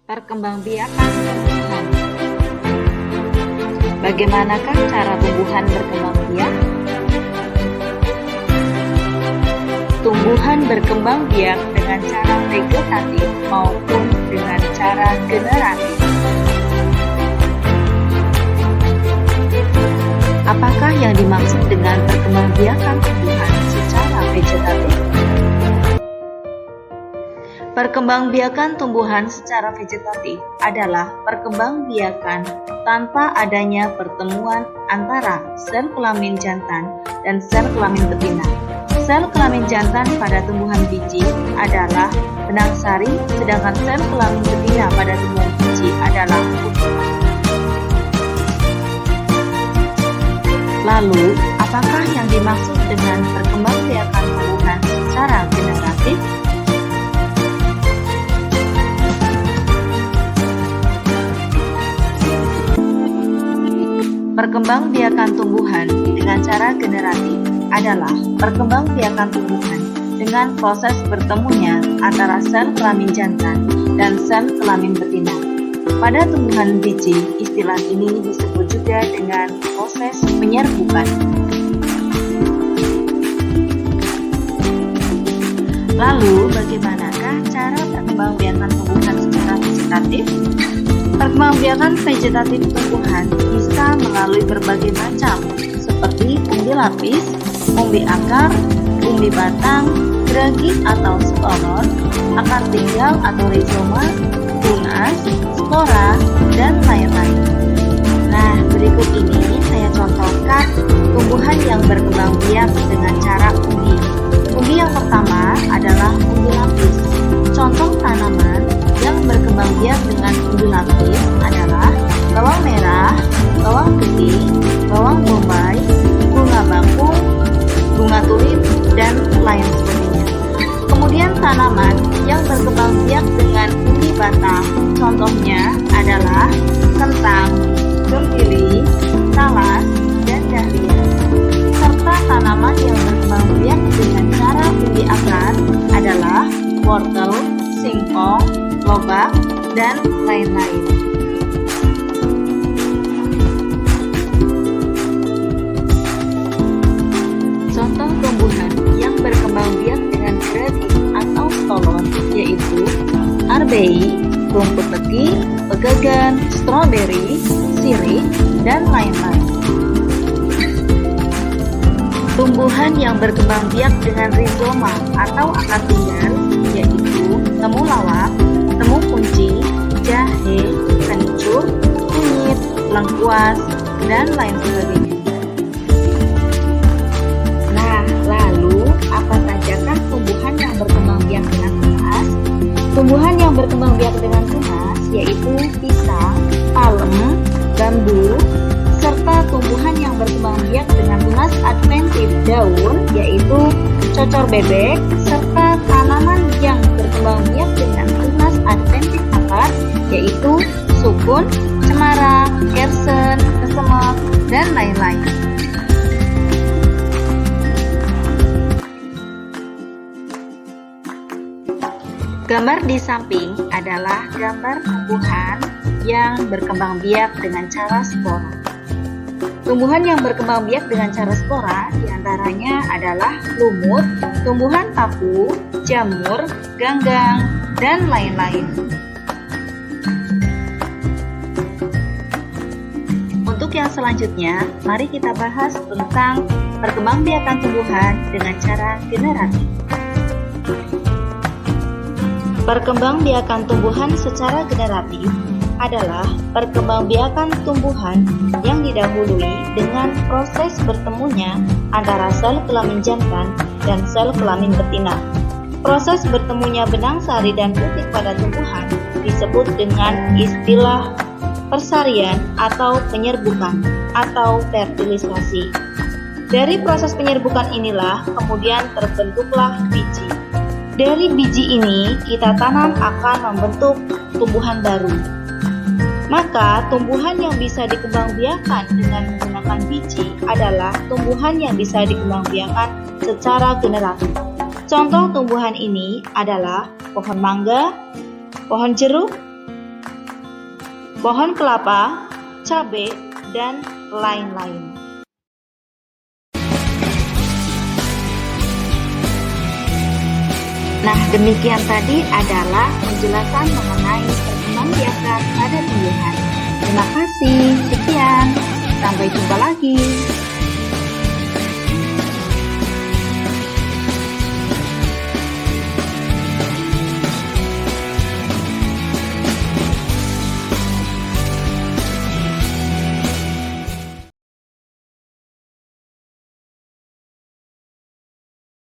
Perkembangbiakan tumbuhan. Bagaimanakah cara tumbuhan berkembang biak? Tumbuhan berkembang biak dengan cara vegetatif maupun dengan cara generatif. Apakah yang dimaksud dengan perkembangbiakan tumbuhan secara vegetatif? Perkembangbiakan tumbuhan secara vegetatif adalah perkembangbiakan tanpa adanya pertemuan antara sel kelamin jantan dan sel kelamin betina. Sel kelamin jantan pada tumbuhan biji adalah benang sari, sedangkan sel kelamin betina pada tumbuhan biji adalah kutil. Lalu, apakah yang dimaksud dengan perkembangbiakan tumbuhan secara generatif? Perkembangbiakan tumbuhan dengan cara generatif adalah perkembangbiakan tumbuhan dengan proses bertemunya antara sel kelamin jantan dan sel kelamin betina. Pada tumbuhan biji, istilah ini disebut juga dengan proses penyerbukan. Lalu, bagaimanakah cara perkembangbiakan tumbuhan secara vegetatif? Perkembangbiakan vegetatif tumbuhan bisa melalui berbagai macam, seperti umbi lapis, umbi akar, umbi batang, geragi atau sporor, akar tinggal atau rizoma, tunas, spora, dan lain-lain. Nah, berikut ini saya contohkan tumbuhan yang berkembang biak dengan cara umbi. Umbi yang pertama adalah umbi lapis. Contoh tanaman yang berkembang biak dengan umbi lapis adalah bawang merah, bawang putih, bawang bombay, bunga bakung, bunga tulip, dan lain sebagainya. Kemudian tanaman yang berkembang biak dengan umbi batang, contohnya adalah kentang, gempiling, talas, dan dahlia. Serta tanaman yang berkembang biak dengan cara umbi akar adalah wortel, singkong, lobak, dan lain-lain. Contoh tumbuhan yang berkembang biak dengan geragi atau stolon yaitu arbei, rumput peti, pegagan, stroberi, sirih, dan lain-lain. Tumbuhan yang berkembang biak dengan rizoma atau akar tinggal yaitu temulawak, temu kunci, jahe, kencur, kunyit, lengkuas, dan lain sebagainya. Nah, lalu apa sajakah tumbuhan yang berkembang biak dengan tunas? Tumbuhan yang berkembang biak dengan tunas yaitu pisang, palem, bambu, serta tumbuhan yang berkembang biak dengan tunas adventif daun yaitu cocor bebek, serta tanaman yang berkembang biak dengan tunas adventif akar yaitu sukun, cemara, kersen, kesemek, dan lain-lain. Gambar di samping adalah gambar tumbuhan yang berkembang biak dengan cara spora. Tumbuhan yang berkembang biak dengan cara spora diantaranya adalah lumut, tumbuhan paku, jamur, ganggang, dan lain-lain. Untuk yang selanjutnya, mari kita bahas tentang perkembangbiakan tumbuhan dengan cara generatif. Perkembangbiakan tumbuhan secara generatif adalah perkembangbiakan tumbuhan yang didahului dengan proses bertemunya antara sel kelamin jantan dan sel kelamin betina. Proses bertemunya benang sari dan putik pada tumbuhan disebut dengan istilah persarian atau penyerbukan atau fertilisasi. Dari proses penyerbukan inilah kemudian terbentuklah biji. Dari biji ini kita tanam akan membentuk tumbuhan baru. Maka tumbuhan yang bisa dikembangbiakan dengan menggunakan biji adalah tumbuhan yang bisa dikembangbiakan secara generatif. Contoh tumbuhan ini adalah pohon mangga, pohon jeruk, pohon kelapa, cabai, dan lain-lain. Nah, demikian tadi adalah penjelasan mengenai perkembangbiakan pada tumbuhan. Terima kasih, sekian, sampai jumpa lagi.